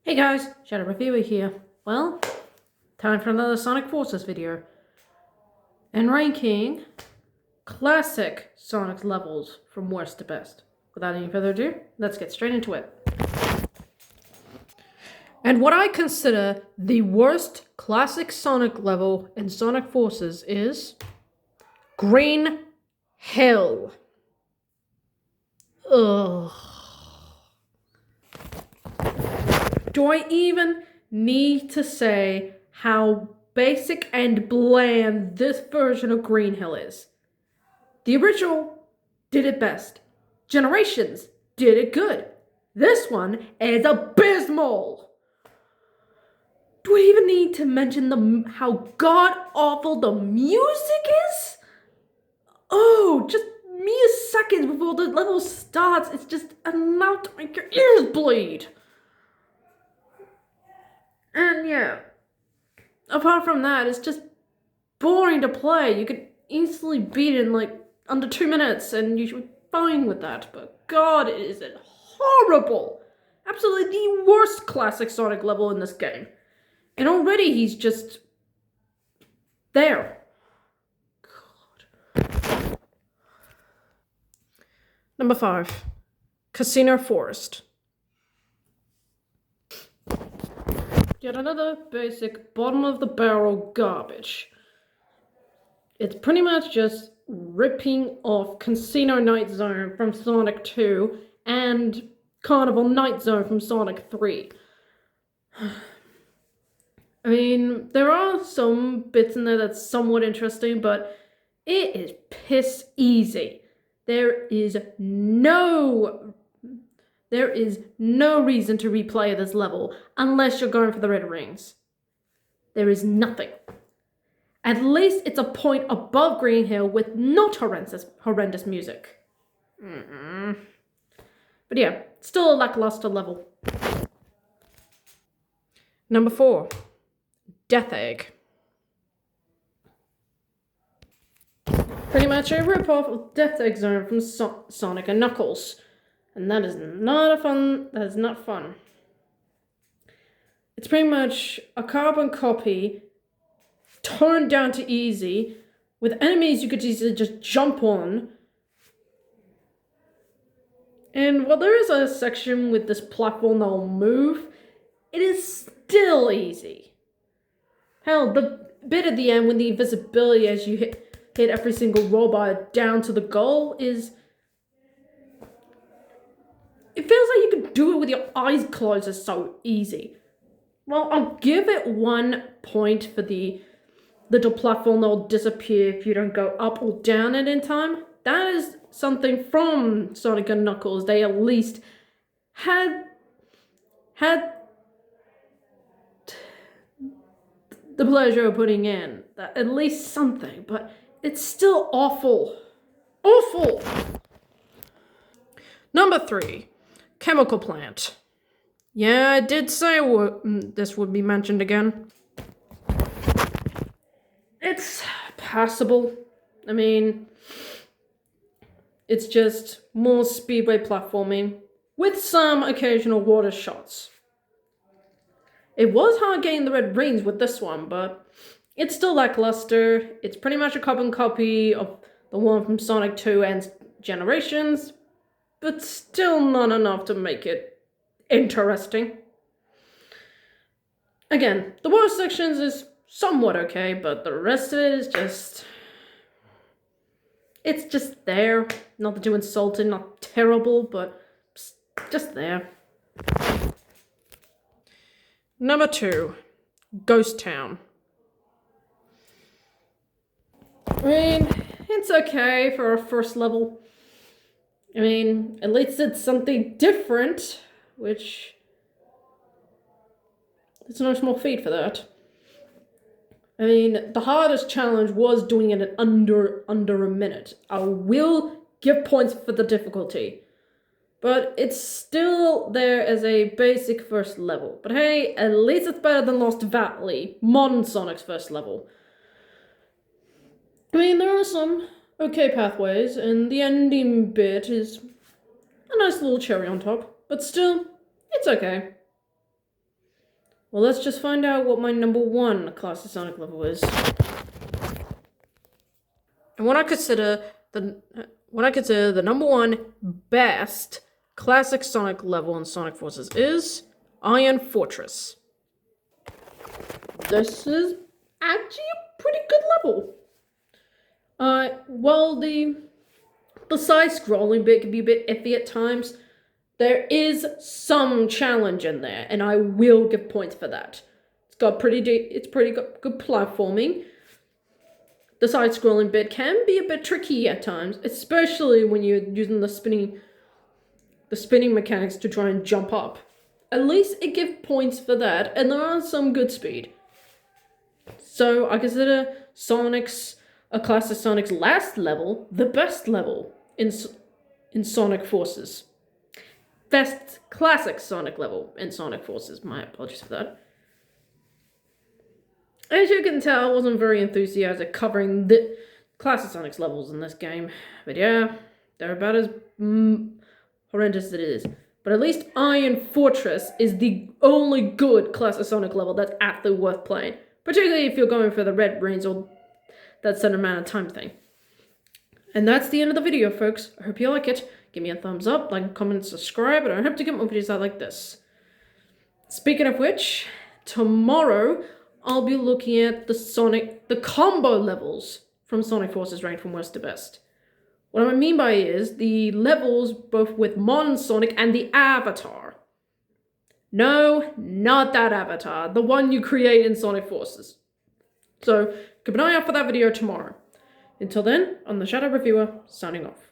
Hey guys, Shadow Reviewer here. Well, time for another Sonic Forces video. And ranking classic Sonic levels from worst to best. Without any further ado, let's get straight into it. And what I consider the worst classic Sonic level in Sonic Forces is Green Hill. Ugh. Do I even need to say how basic and bland this version of Green Hill is? The original did it best. Generations did it good. This one is abysmal. Do I even need to mention how god-awful the music is? Oh, just mere seconds before the level starts, it's just enough to make your ears bleed. And yeah, apart from that, it's just boring to play. You could easily beat it in like under 2 minutes and you should be fine with that. But god, is it horrible. Absolutely the worst classic Sonic level in this game. And already he's just there. God. Number 5, Casino Forest. Yet another basic bottom of the barrel garbage. It's pretty much just ripping off Casino Night Zone from Sonic 2 and Carnival Night Zone from Sonic 3. I mean, there are some bits in there that's somewhat interesting, but it is piss easy. There is no reason to replay this level unless you're going for the red rings. There is nothing. At least it's a point above Green Hill with not horrendous music. But yeah, still a lackluster level. Number 4, Death Egg. Pretty much a rip-off of Death Egg Zone from Sonic and Knuckles. And that is not fun. It's pretty much a carbon copy toned down to easy with enemies you could easily just jump on. And while there is a section with this platform that will move, it is still easy. Hell, the bit at the end when the invisibility as you hit every single robot down to the goal is... It feels like you could do it with your eyes closed. It's so easy. Well, I'll give it 1 point for the little platform that will disappear if you don't go up or down it in time. That is something from Sonic and Knuckles. They at least had the pleasure of putting in. At least something, but it's still awful. Awful! Number 3. Chemical Plant. Yeah, I did say this would be mentioned again. It's passable. I mean, it's just more speedway platforming with some occasional water shots. It was hard getting the red rings with this one, but it's still lackluster. It's pretty much a carbon copy of the one from Sonic 2 and Generations, but still not enough to make it interesting. Again, the water sections is somewhat okay, but the rest of it is just... It's just there. Not too insulting, not terrible, but just there. Number 2, Ghost Town. I mean, it's okay for a first level. I mean, at least it's something different, which... It's no small feat for that. I mean, the hardest challenge was doing it in under a minute. I will give points for the difficulty. But it's still there as a basic first level. But hey, at least it's better than Lost Valley, modern Sonic's first level. I mean, there are some okay pathways, and the ending bit is a nice little cherry on top. But still, it's okay. Well, let's just find out what my number 1 Classic Sonic level is. And what I consider the number 1 best Classic Sonic level in Sonic Forces is Iron Fortress. This is actually a pretty good level. Well, the side-scrolling bit can be a bit iffy at times. There is some challenge in there, and I will give points for that. It's pretty good platforming. The side-scrolling bit can be a bit tricky at times, especially when you're using the spinning mechanics to try and jump up. At least it gives points for that, and there are some good speed. So I consider Classic Sonic's last level the best level in Sonic Forces. Best Classic Sonic level in Sonic Forces. My apologies for that. As you can tell, I wasn't very enthusiastic covering the Classic Sonic's levels in this game. But yeah, they're about as horrendous as it is. But at least Iron Fortress is the only good Classic Sonic level that's actually worth playing. Particularly if you're going for the red rings or that certain amount of time thing. And that's the end of the video, folks. I hope you like it. Give me a thumbs up, like, comment, subscribe, and I hope to get more videos out like this. Speaking of which, tomorrow I'll be looking at the combo levels from Sonic Forces ranked from worst to best. What I mean by is the levels both with Modern Sonic and the Avatar. No, not that Avatar, the one you create in Sonic Forces. So, keep an eye out for that video tomorrow. Until then, I'm the Shadow Reviewer, signing off.